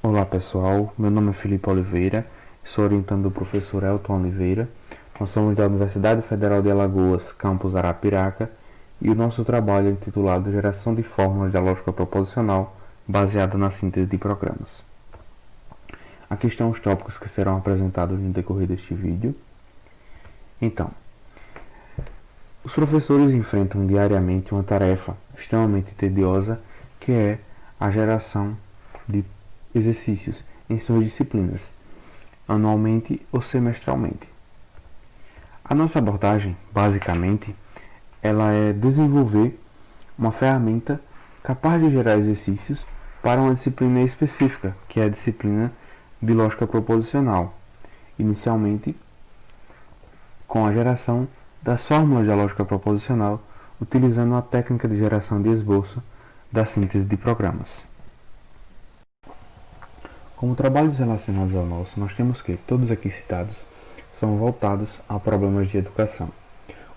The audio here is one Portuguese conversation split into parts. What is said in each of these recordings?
Olá pessoal, meu nome é Felipe Oliveira, sou orientando do professor Elton Oliveira. Nós somos da Universidade Federal de Alagoas, campus Arapiraca, e o nosso trabalho é intitulado Geração de Fórmulas da Lógica Proposicional baseada na síntese de programas. Aqui estão os tópicos que serão apresentados no decorrer deste vídeo. Então, os professores enfrentam diariamente uma tarefa extremamente tediosa, que é a geração de exercícios em suas disciplinas, anualmente ou semestralmente. A nossa abordagem, basicamente, ela é desenvolver uma ferramenta capaz de gerar exercícios para uma disciplina específica, que é a disciplina de lógica proposicional, inicialmente com a geração das fórmulas da lógica proposicional, utilizando a técnica de geração de esboço da síntese de programas. Como trabalhos relacionados ao nosso, nós temos que todos aqui citados são voltados a problemas de educação.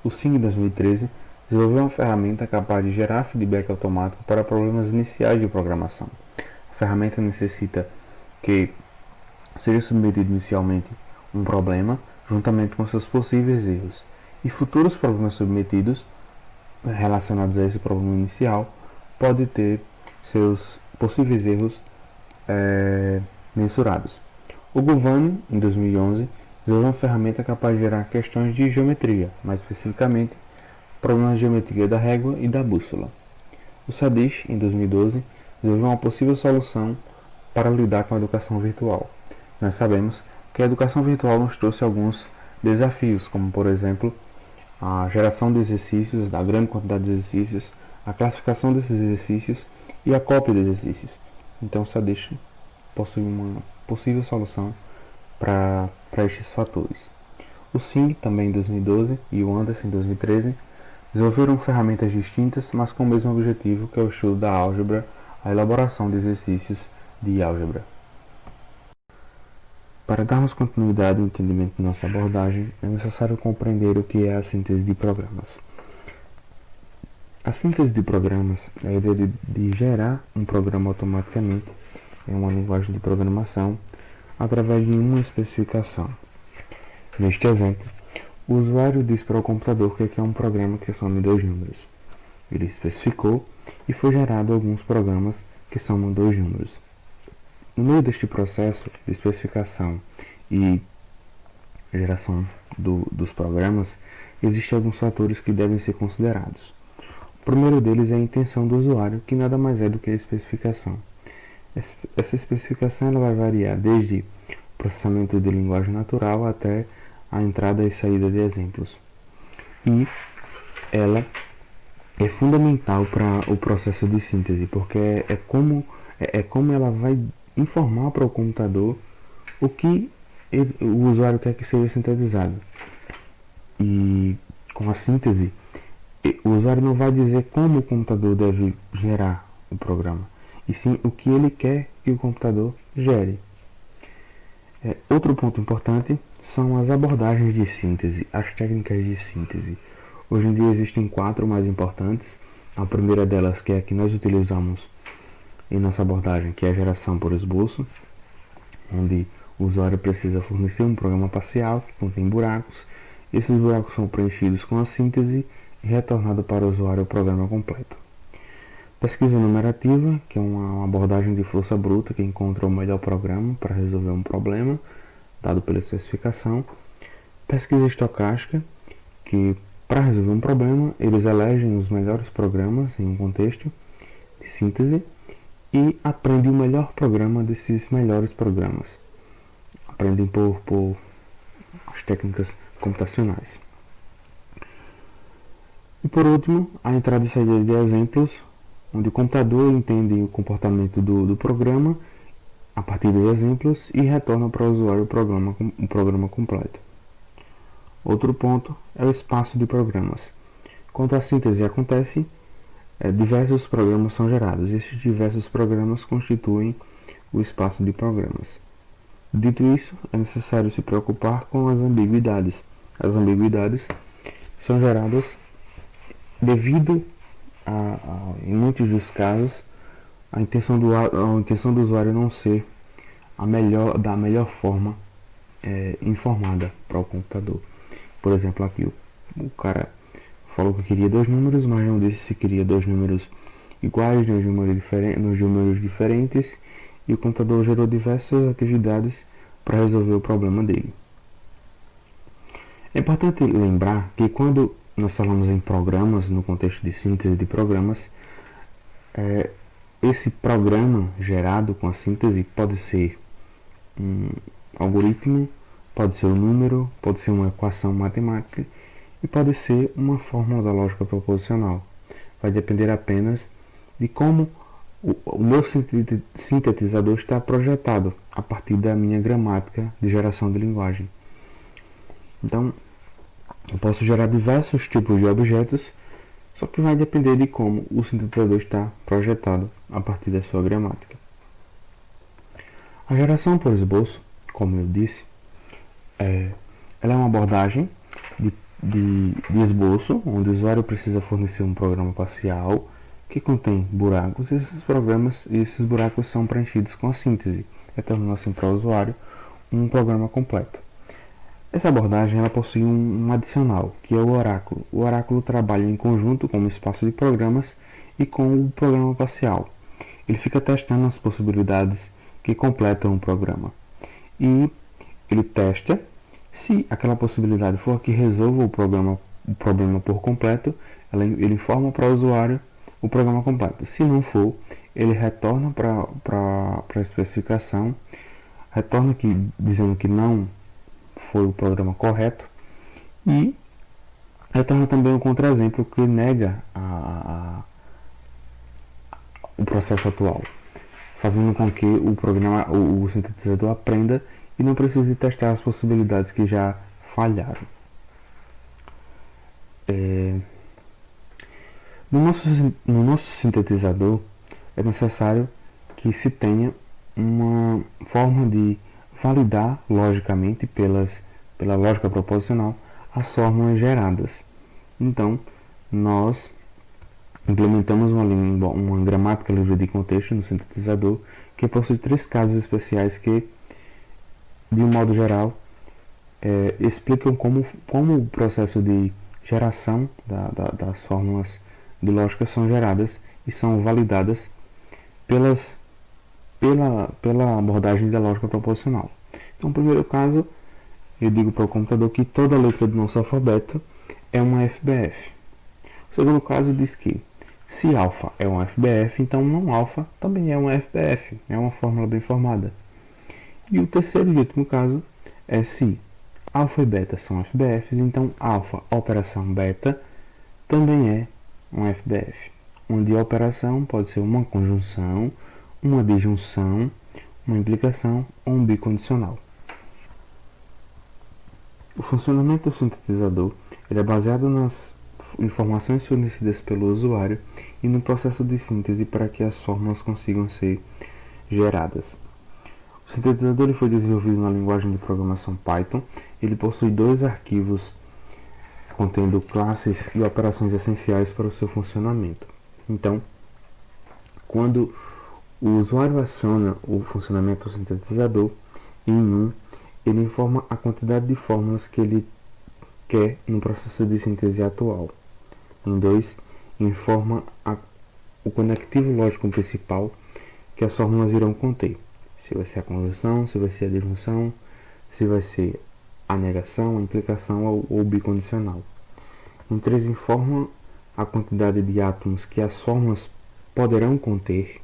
O SIG em 2013 desenvolveu uma ferramenta capaz de gerar feedback automático para problemas iniciais de programação. A ferramenta necessita que seja submetido inicialmente um problema, juntamente com seus possíveis erros, e futuros problemas submetidos relacionados a esse problema inicial podem ter seus possíveis erros mensurados. O Govani, em 2011, desenvolveu uma ferramenta capaz de gerar questões de geometria, mais especificamente problemas de geometria da régua e da bússola. O Sadish, em 2012, desenvolveu uma possível solução para lidar com a educação virtual. Nós sabemos que a educação virtual nos trouxe alguns desafios, como por exemplo a geração de exercícios, da grande quantidade de exercícios, a classificação desses exercícios e a cópia de exercícios. Então o Sadish possui uma possível solução para estes fatores. O Singh, também em 2012, e o Anderson, em 2013, desenvolveram ferramentas distintas, mas com o mesmo objetivo, que é o estudo da álgebra, a elaboração de exercícios de álgebra. Para darmos continuidade ao entendimento de nossa abordagem, é necessário compreender o que é a síntese de programas. A síntese de programas é a ideia de gerar um programa automaticamente em uma linguagem de programação através de uma especificação. Neste exemplo, o usuário diz para o computador que é um programa que some dois números. Ele especificou e foi gerado alguns programas que somam dois números. No meio deste processo de especificação e geração dos programas, existem alguns fatores que devem ser considerados. O primeiro deles é a intenção do usuário, que nada mais é do que a especificação. Essa especificação ela vai variar desde processamento de linguagem natural até a entrada e saída de exemplos. E ela é fundamental para o processo de síntese, porque é como ela vai informar para o computador o que o usuário quer que seja sintetizado. E com a síntese, o usuário não vai dizer como o computador deve gerar o programa, e sim o que ele quer que o computador gere. Outro ponto importante são as abordagens de síntese, as técnicas de síntese. Hoje em dia existem 4 mais importantes. A primeira delas, que é a que nós utilizamos em nossa abordagem, que é a geração por esboço, onde o usuário precisa fornecer um programa parcial que contém buracos. Esses buracos são preenchidos com a síntese e retornado para o usuário o programa completo. Pesquisa numerativa, que é uma abordagem de força bruta que encontra o melhor programa para resolver um problema dado pela especificação. Pesquisa estocástica, que para resolver um problema eles elegem os melhores programas em um contexto de síntese e aprendem o melhor programa desses melhores programas. Aprendem por as técnicas computacionais. E por último, a entrada e saída de exemplos, onde o computador entende o comportamento do programa a partir dos exemplos e retorna para o usuário o programa completo. Outro ponto é o espaço de programas. Quando a síntese acontece, diversos programas são gerados. Esses diversos programas constituem o espaço de programas. Dito isso, é necessário se preocupar com as ambiguidades. As ambiguidades são geradas devido em muitos dos casos, a intenção do usuário não ser da melhor forma informada para o computador. Por exemplo, aqui o cara falou que queria dois números, mas não disse se queria dois números iguais, nos números diferentes, e o computador gerou diversas atividades para resolver o problema dele. É importante lembrar que quando nós falamos em programas, no contexto de síntese de programas, esse programa gerado com a síntese pode ser um algoritmo, pode ser um número, pode ser uma equação matemática e pode ser uma fórmula da lógica proposicional. Vai depender apenas de como o meu sintetizador está projetado a partir da minha gramática de geração de linguagem. Então, eu posso gerar diversos tipos de objetos, só que vai depender de como o sintetizador está projetado a partir da sua gramática. A geração por esboço, como eu disse, ela é uma abordagem de esboço, onde o usuário precisa fornecer um programa parcial que contém buracos, e esses buracos são preenchidos com a síntese, retornando assim para o usuário um programa completo. Essa abordagem ela possui um adicional, que é o oráculo. O oráculo trabalha em conjunto com um espaço de programas e com o programa parcial. Ele fica testando as possibilidades que completam o programa. E ele testa se aquela possibilidade for a que resolva o problema por completo, ele informa para o usuário o programa completo. Se não for, ele retorna para a especificação, retorna dizendo que não foi o programa correto e retorna também um contra-exemplo que nega o processo atual, fazendo com que o sintetizador aprenda e não precise testar as possibilidades que já falharam. No nosso sintetizador é necessário que se tenha uma forma de validar logicamente pela lógica proposicional as fórmulas geradas. Então, nós implementamos uma gramática livre de contexto no sintetizador que possui três casos especiais que, de um modo geral, explicam como o processo de geração das fórmulas de lógica são geradas e são validadas pela abordagem da lógica proposicional. Então, no primeiro caso, eu digo para o computador que toda letra do nosso alfabeto é uma FBF. O segundo caso diz que se alfa é uma FBF, então não alfa também é uma FBF, é uma fórmula bem formada. E o terceiro e último caso é se alfa e beta são FBFs, então alfa operação beta também é um FBF, onde a operação pode ser uma conjunção, uma disjunção, uma implicação ou um bicondicional. O funcionamento do sintetizador é baseado nas informações fornecidas pelo usuário e no processo de síntese para que as fórmulas consigam ser geradas. O sintetizador foi desenvolvido na linguagem de programação Python. Ele possui dois arquivos contendo classes e operações essenciais para o seu funcionamento. Então, quando o usuário aciona o funcionamento do sintetizador, ele informa a quantidade de fórmulas que ele quer no processo de síntese atual. Em 2, informa o conectivo lógico principal que as fórmulas irão conter. Se vai ser a conjunção, se vai ser a disjunção, se vai ser a negação, a implicação ou bicondicional. Em 3, informa a quantidade de átomos que as fórmulas poderão conter.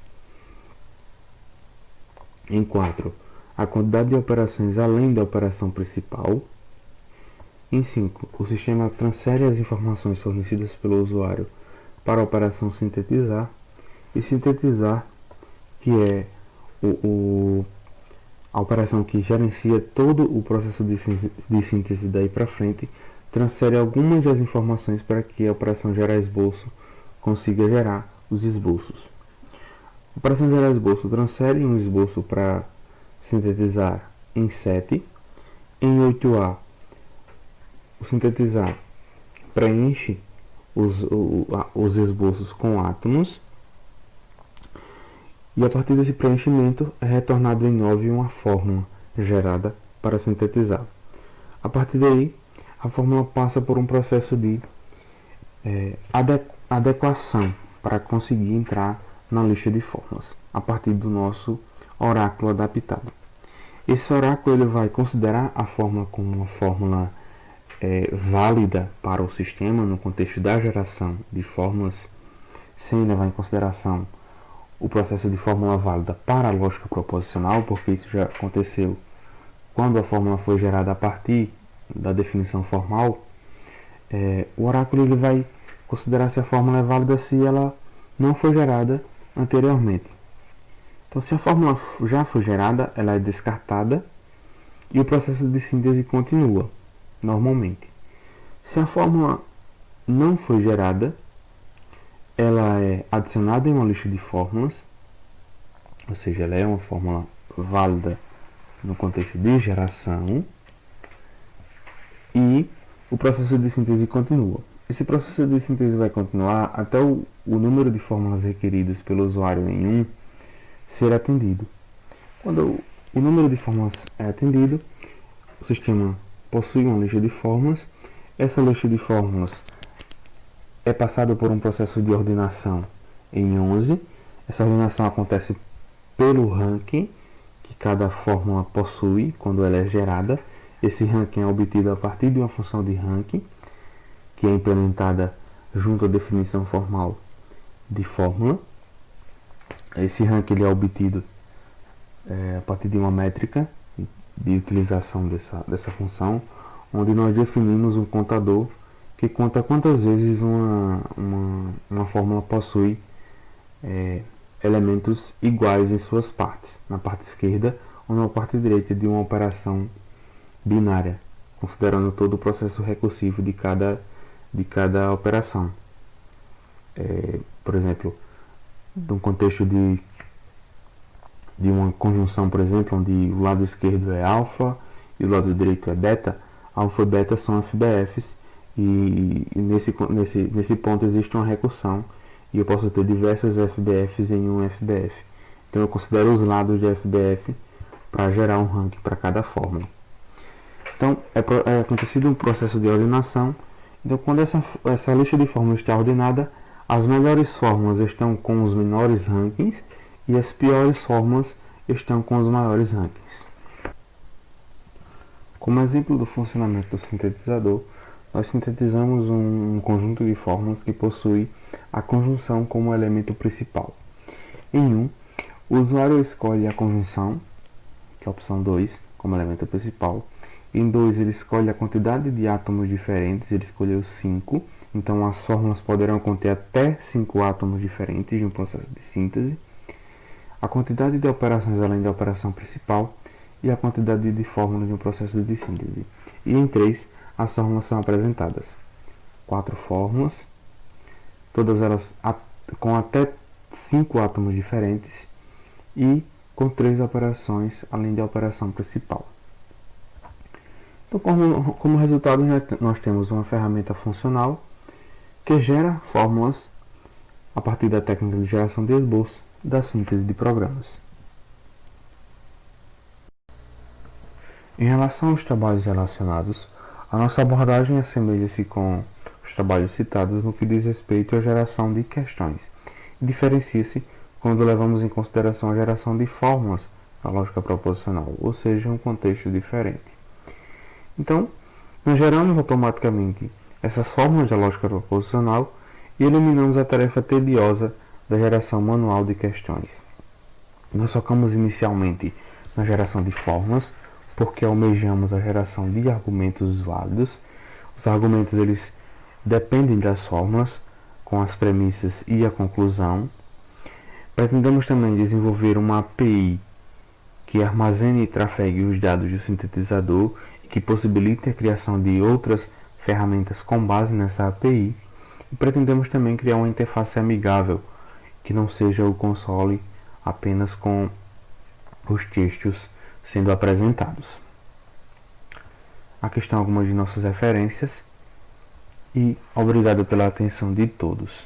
Em 4, a quantidade de operações além da operação principal. Em 5, o sistema transfere as informações fornecidas pelo usuário para a operação sintetizar. E sintetizar, que é a operação que gerencia todo o processo de síntese daí para frente, transfere algumas das informações para que a operação gerar esboço consiga gerar os esboços. A operação gerar esboço transfere um esboço para sintetizar em 7. Em 8A, o sintetizar preenche os esboços com átomos. E a partir desse preenchimento é retornado em 9 uma fórmula gerada para sintetizar. A partir daí, a fórmula passa por um processo de adequação para conseguir entrar na lista de fórmulas, a partir do nosso oráculo adaptado. Esse oráculo ele vai considerar a fórmula como uma fórmula válida para o sistema no contexto da geração de fórmulas, sem levar em consideração o processo de fórmula válida para a lógica proposicional, porque isso já aconteceu quando a fórmula foi gerada a partir da definição formal. O oráculo ele vai considerar se a fórmula é válida se ela não foi gerada anteriormente. Então, se a fórmula já foi gerada, ela é descartada e o processo de síntese continua normalmente. Se a fórmula não foi gerada, ela é adicionada em uma lista de fórmulas, ou seja, ela é uma fórmula válida no contexto de geração, e o processo de síntese continua. Esse processo de síntese vai continuar até o número de fórmulas requeridos pelo usuário em 1 ser atendido. Quando o número de fórmulas é atendido, o sistema possui uma lista de fórmulas. Essa lista de fórmulas é passada por um processo de ordenação em 11. Essa ordenação acontece pelo ranking que cada fórmula possui quando ela é gerada. Esse ranking é obtido a partir de uma função de ranking, que é implementada junto à definição formal de fórmula. Esse ranking ele é obtido a partir de uma métrica de utilização dessa função, onde nós definimos um contador que conta quantas vezes uma fórmula possui elementos iguais em suas partes, na parte esquerda ou na parte direita de uma operação binária, considerando todo o processo recursivo de cada operação. Por exemplo, num contexto de uma conjunção, por exemplo, onde o lado esquerdo é alfa e o lado direito é beta, alfa e beta são FBFs, e nesse ponto existe uma recursão, e eu posso ter diversas FBFs em um FBF. Então eu considero os lados de FBF para gerar um ranking para cada fórmula. Então é acontecido um processo de ordenação. Então quando essa lista de fórmulas está ordenada, as melhores fórmulas estão com os menores rankings e as piores fórmulas estão com os maiores rankings. Como exemplo do funcionamento do sintetizador, nós sintetizamos um conjunto de fórmulas que possui a conjunção como elemento principal. Em 1, o usuário escolhe a conjunção, que é a opção 2, como elemento principal. Em 2, ele escolhe a quantidade de átomos diferentes, ele escolheu 5. Então, as fórmulas poderão conter até 5 átomos diferentes de um processo de síntese. A quantidade de operações além da operação principal e a quantidade de fórmulas de um processo de síntese. E em 3, as fórmulas são apresentadas. 4 fórmulas, todas elas com até 5 átomos diferentes e com 3 operações além da operação principal. Então, como resultado, nós temos uma ferramenta funcional que gera fórmulas a partir da técnica de geração de esboço da síntese de programas. Em relação aos trabalhos relacionados, a nossa abordagem assemelha-se com os trabalhos citados no que diz respeito à geração de questões e diferencia-se quando levamos em consideração a geração de fórmulas na lógica proposicional, ou seja, um contexto diferente. Então, nós geramos automaticamente essas fórmulas da lógica proposicional e eliminamos a tarefa tediosa da geração manual de questões. Nós focamos inicialmente na geração de fórmulas, porque almejamos a geração de argumentos válidos. Os argumentos eles dependem das fórmulas, com as premissas e a conclusão. Pretendemos também desenvolver uma API que armazene e trafegue os dados do sintetizador e que possibilite a criação de outras ferramentas com base nessa API. E pretendemos também criar uma interface amigável, que não seja o console apenas com os textos sendo apresentados. Aqui estão algumas de nossas referências e obrigado pela atenção de todos.